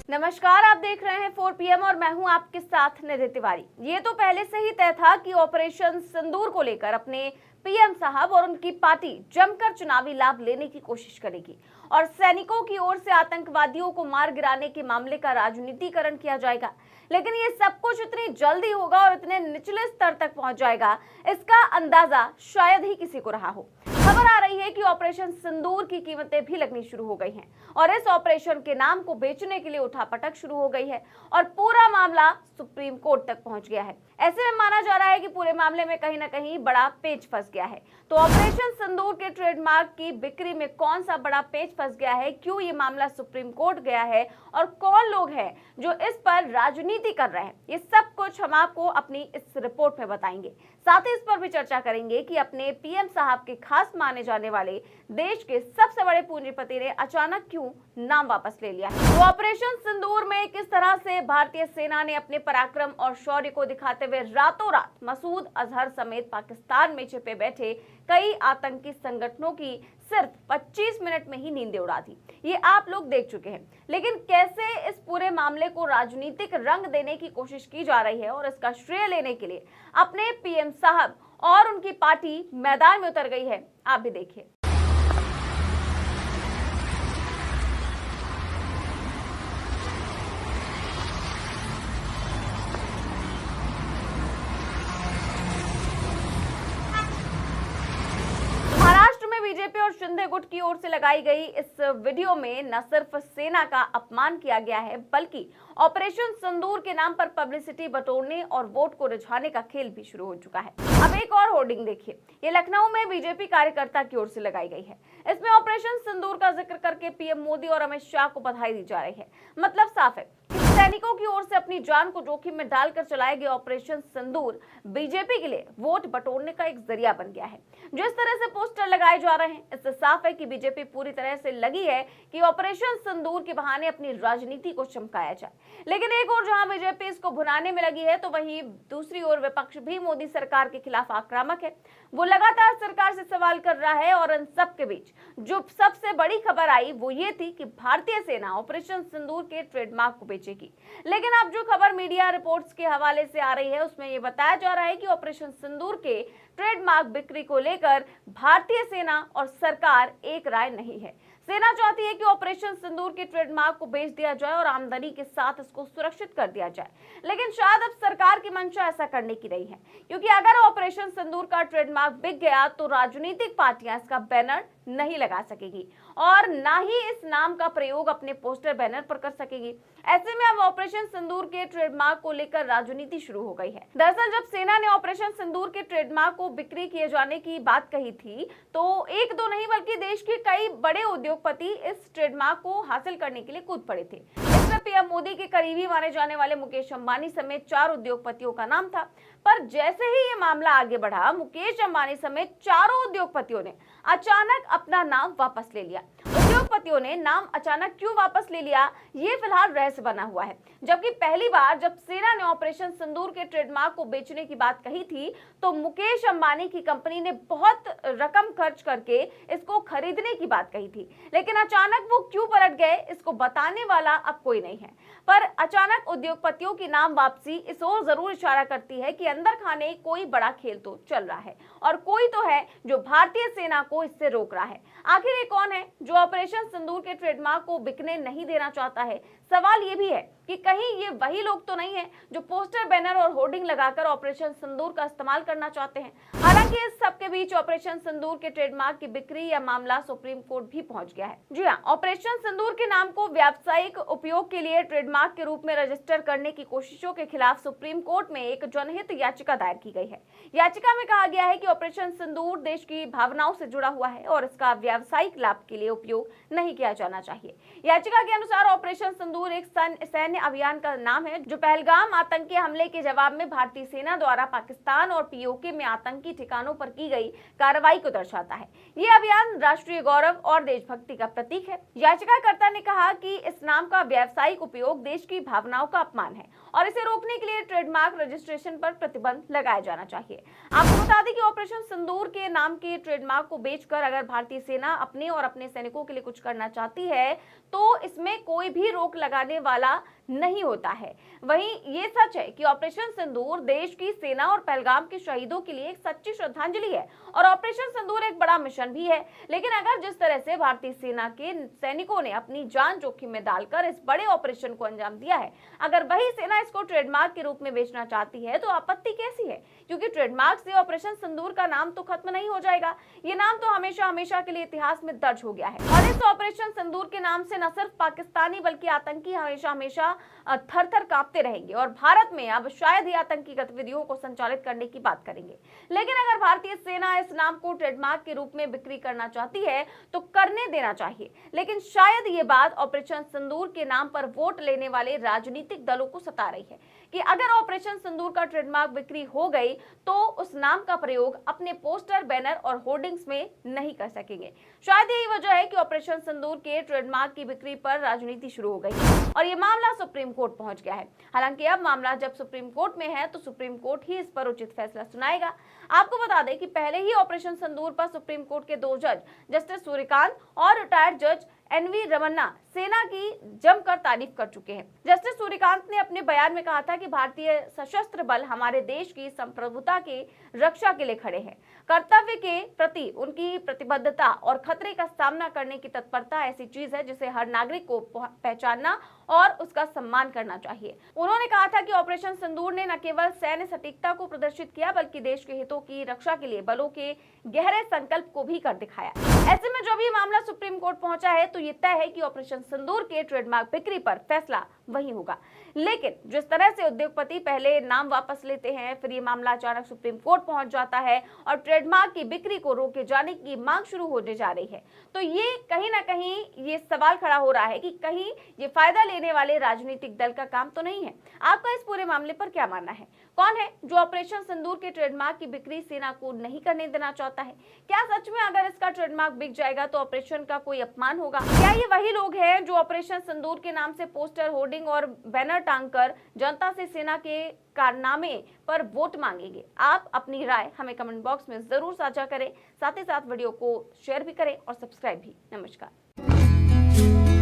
नमस्कार, आप देख रहे हैं 4 PM और मैं हूं आपके साथ निधि तिवारी। ये तो पहले से ही तय था कि ऑपरेशन सिंदूर को लेकर अपने पीएम साहब और उनकी पार्टी जमकर चुनावी लाभ लेने की कोशिश करेगी और सैनिकों की ओर से आतंकवादियों को मार गिराने के मामले का राजनीतिकरण किया जाएगा। लेकिन ये सब कुछ इतनी जल्दी होगा और इतने निचले स्तर तक पहुंच जाएगा, इसका अंदाजा शायद ही किसी को रहा हो। खबर आ रही है कि ऑपरेशन सिंदूर की कीमतें भी लगनी शुरू हो गई हैं और इस ऑपरेशन के नाम को बेचने के लिए उठापटक शुरू हो गई है और पूरा मामला सुप्रीम कोर्ट तक पहुंच गया है। ऐसे में माना जा रहा है कि पूरे मामले में कहीं ना कहीं बड़ा पेच फंस गया है। तो ऑपरेशन सिंदूर के ट्रेडमार्क की बिक्री में कौन सा बड़ा पेच फंस गया है, क्यों ये मामला सुप्रीम कोर्ट गया है और कौन लोग हैं जो इस पर राजनीति कर रहे हैं, ये सब कुछ हम आपको अपनी इस रिपोर्ट में बताएंगे। साथ ही इस पर भी चर्चा करेंगे कि अपने पीएम साहब के खास माने जाने वाले देश के सबसे बड़े पूंजीपति ने अचानक क्यों नाम वापस ले लिया है। तो ऑपरेशन सिंदूर में किस तरह से भारतीय सेना ने अपने पराक्रम और शौर्य को दिखाते हुए रातों रात मसूद अजहर समेत पाकिस्तान में छिपे बैठे कई आतंकी संगठनों की सिर्फ 25 मिनट में ही नींदें उड़ा दी, ये आप लोग देख चुके हैं। लेकिन कैसे इस पूरे मामले को राजनीतिक रंग देने की कोशिश की जा रही है और इसका श्रेय लेने के लिए अपने पीएम साहब और उनकी पार्टी मैदान में उतर गई है, आप भी देखिए। बीजेपी और शिंदे गुट की ओर से लगाई गई इस वीडियो में न सिर्फ सेना का अपमान किया गया है, बल्कि ऑपरेशन सिंदूर के नाम पर पब्लिसिटी बटोरने और वोट को रिझाने का खेल भी शुरू हो चुका है। अब एक और होर्डिंग देखिए, ये लखनऊ में बीजेपी कार्यकर्ता की ओर से लगाई गई है। इसमें ऑपरेशन सिंदूर का जिक्र करके पीएम मोदी और अमित शाह को बधाई दी जा रही है। मतलब साफ है, सैनिकों की ओर से अपनी जान को जोखिम में डालकर चलाया गया ऑपरेशन सिंदूर बीजेपी के लिए वोट बटोरने का एक जरिया बन गया है। जिस तरह से पोस्टर लगाए जा रहे हैं, इससे साफ है कि बीजेपी पूरी तरह से लगी है कि ऑपरेशन सिंदूर के बहाने अपनी राजनीति को चमकाया जाए। लेकिन एक और जहां बीजेपी इसको भुनाने में लगी है, तो वहीं दूसरी ओर विपक्ष भी मोदी सरकार के खिलाफ आक्रामक है। वो लगातार सरकार से सवाल कर रहा है और इन सब के बीच जो सबसे बड़ी खबर आई वो ये थी कि भारतीय सेना ऑपरेशन सिंदूर के ट्रेडमार्क को बेचेगी। लेकिन अब जो खबर मीडिया रिपोर्ट्स के हवाले से आ रही है, उसमें ये बताया जा रहा है कि ऑपरेशन सिंदूर के ट्रेडमार्क बिक्री को लेकर भारतीय सेना और सरकार एक राय नहीं है। सेना चाहती है कि ऑपरेशन सिंदूर के ट्रेडमार्क को बेच दिया जाए और आमदनी के साथ इसको सुरक्षित कर दिया जाए। लेकिन शायद अब सरकार की मंशा ऐसा करने की नहीं है, क्योंकि अगर ऑपरेशन सिंदूर का ट्रेडमार्क बिक गया तो राजनीतिक पार्टियां इसका बैनर नहीं लगा सकेगी और ना ही इस नाम का प्रयोग अपने पोस्टर बैनर पर कर सकेगी। ऐसे में अब ऑपरेशन सिंदूर के ट्रेडमार्क को लेकर राजनीति शुरू हो गई है। दरअसल जब सेना ने ऑपरेशन सिंदूर के ट्रेडमार्क को बिक्री किए जाने की बात कही थी, तो एक दो नहीं बल्कि देश के कई बड़े उद्योगपति इस ट्रेडमार्क को हासिल करने के लिए कूद पड़े थे। इसमें पीएम मोदी के करीबी माने जाने वाले मुकेश अंबानी समेत 4 उद्योगपतियों का नाम था। पर जैसे ही ये मामला आगे बढ़ा, मुकेश अंबानी समेत चारों उद्योगपतियों ने अचानक अपना नाम वापस ले लिया। उद्योगपतियों ने नाम अचानक क्यों वापस ले लिया, ये फिलहाल रहस्य बना हुआ है। जबकि पहली बार जब सेना ने ऑपरेशन सिंदूर के ट्रेडमार्क को बेचने की बात कही थी, तो मुकेश अंबानी की कंपनी ने बहुत रकम खर्च करके इसको खरीदने की बात कही थी। लेकिन अचानक वो क्यों पलट गए, इसको बताने वाला अब कोई नहीं है। पर अचानक उद्योगपतियों की नाम वापसी इस ओर जरूर इशारा करती है कि अंदर खाने कोई बड़ा खेल तो चल रहा है और कोई तो है जो भारतीय सेना को इससे रोक रहा है। आखिर ये कौन है जो ऑपरेशन सिंदूर के ट्रेडमार्क को बिकने नहीं देना चाहता है? सवाल ये भी है कि कहीं ये वही लोग तो नहीं है जो पोस्टर, बैनर और होर्डिंग लगाकर ऑपरेशन सिंदूर का इस्तेमाल करना चाहते हैं। हालांकि इस सब के बीच ऑपरेशन सिंदूर के ट्रेडमार्क की बिक्री या मामला सुप्रीम कोर्ट भी पहुंच गया है। जी हाँ, ऑपरेशन सिंदूर के नाम को व्यावसायिक उपयोग के लिए ट्रेडमार्क के रूप में रजिस्टर करने की कोशिशों के खिलाफ सुप्रीम कोर्ट में एक जनहित याचिका दायर की गई है। याचिका में कहा गया है कि ऑपरेशन सिंदूर देश की भावनाओं से जुड़ा हुआ है और इसका व्यावसायिक लाभ के लिए उपयोग नहीं किया जाना चाहिए। याचिका के अनुसार ऑपरेशन सिंदूर एक सैन्य अभियान का नाम है जो पहलगाम आतंकी हमले के जवाब में भारतीय सेना द्वारा पाकिस्तान और पीओके में आतंकी ठिकानों पर की गई कार्रवाई को दर्शाता है। ये अभियान राष्ट्रीय गौरव और देशभक्ति का प्रतीक है। याचिकाकर्ता ने कहा कि इस नाम का व्यावसायिक उपयोग देश की भावनाओं का अपमान है और इसे रोकने के लिए ट्रेडमार्क रजिस्ट्रेशन पर प्रतिबंध लगाया जाना चाहिए। आपको बता दें कि ऑपरेशन सिंदूर के नाम के ट्रेडमार्क को बेचकर अगर भारतीय सेना अपने और अपने सैनिकों के लिए लिए कुछ करना चाहती है तो इसमें कोई भी रोक लगाने वाला नहीं होता है। वहीं ये सच है कि ऑपरेशन सिंदूर देश की सेना और पहलगाम के शहीदों के लिए एक सच्ची श्रद्धांजलि है और ऑपरेशन सिंदूर एक बड़ा मिशन भी है। लेकिन अगर जिस तरह से भारतीय सेना के सैनिकों ने अपनी जान जोखिम में डालकर इस बड़े ऑपरेशन को अंजाम दिया है, अगर वही सेना इसको ट्रेडमार्क के रूप में बेचना चाहती है तो आपत्ति कैसी है? क्योंकि ट्रेडमार्क से ऑपरेशन सिंदूर का नाम तो खत्म नहीं हो जाएगा, ये नाम तो हमेशा हमेशा के लिए इतिहास में दर्ज हो गया है। और इस ऑपरेशन सिंदूर के नाम से न सिर्फ पाकिस्तानी बल्कि आतंकी हमेशा हमेशा थर थर कांपते रहेंगे और भारत में अब शायद ही आतंकी गतिविधियों को संचालित करने की बात करेंगे। लेकिन अगर भारतीय सेना इस नाम को ट्रेडमार्क के रूप में बिक्री करना चाहती है तो करने देना चाहिए। लेकिन शायद ये बात ऑपरेशन सिंदूर के नाम पर वोट लेने वाले राजनीतिक दलों को सता रही है कि अगर ऑपरेशन सिंदूर का ट्रेडमार्क बिक्री हो गई तो उस नाम का प्रयोग अपने पोस्टर, बैनर और होर्डिंग्स में नहीं कर सकेंगे। शायद यही वजह है कि ऑपरेशन सिंदूर के ट्रेडमार्क की बिक्री पर राजनीति शुरू हो गई और ये मामला सुप्रीम कोर्ट पहुंच गया है। हालांकि अब मामला जब सुप्रीम कोर्ट में है तो सुप्रीम कोर्ट ही इस पर उचित फैसला सुनाएगा। आपको बता दें कि पहले ही ऑपरेशन सिंदूर पर सुप्रीम कोर्ट के 2 जज जस्टिस सूर्यकांत और रिटायर्ड जज एनवी रमन्ना सेना की जमकर तारीफ कर चुके हैं। जस्टिस सूर्यकांत ने अपने बयान में कहा था कि भारतीय सशस्त्र बल हमारे देश की संप्रभुता के रक्षा के लिए खड़े हैं। कर्तव्य के प्रति उनकी प्रतिबद्धता और खतरे का सामना करने की तत्परता ऐसी चीज है जिसे हर नागरिक को पहचानना और उसका सम्मान करना चाहिए। उन्होंने कहा था कि ऑपरेशन सिंदूर ने न केवल सैन्य सटीकता को प्रदर्शित किया बल्कि देश के हितों की रक्षा के लिए बलों के गहरे संकल्प को भी कर दिखाया। ऐसे में जब ये मामला सुप्रीम कोर्ट पहुंचा है तो ये तय है कि ऑपरेशन सिंदूर के ट्रेडमार्क बिक्री पर फैसला वही होगा। लेकिन जिस तरह से उद्योगपति पहले नाम वापस लेते हैं, फिर ये मामला अचानक सुप्रीम कोर्ट पहुंच जाता है और ट्रेडमार्क की बिक्री को रोके जाने की मांग शुरू होने जा रही है, तो ये कहीं ना कहीं ये सवाल खड़ा हो रहा है कि कहीं ये फायदा लेने वाले राजनीतिक दल का काम तो नहीं है। आपका इस पूरे मामले पर क्या मानना है? कौन है जो ऑपरेशन सिंदूर के ट्रेडमार्क की बिक्री सेना को नहीं करने देना चाहता है? क्या सच में अगर इसका ट्रेडमार्क बिक जाएगा तो ऑपरेशन का कोई अपमान होगा? क्या ये वही लोग हैं जो ऑपरेशन सिंदूर के नाम से पोस्टर, होर्डिंग और बैनर टांगकर जनता से सेना के कारनामे पर वोट मांगेंगे? आप अपनी राय हमें कमेंट बॉक्स में जरूर साझा करें। साथ ही साथ वीडियो को शेयर भी करें और सब्सक्राइब भी। नमस्कार।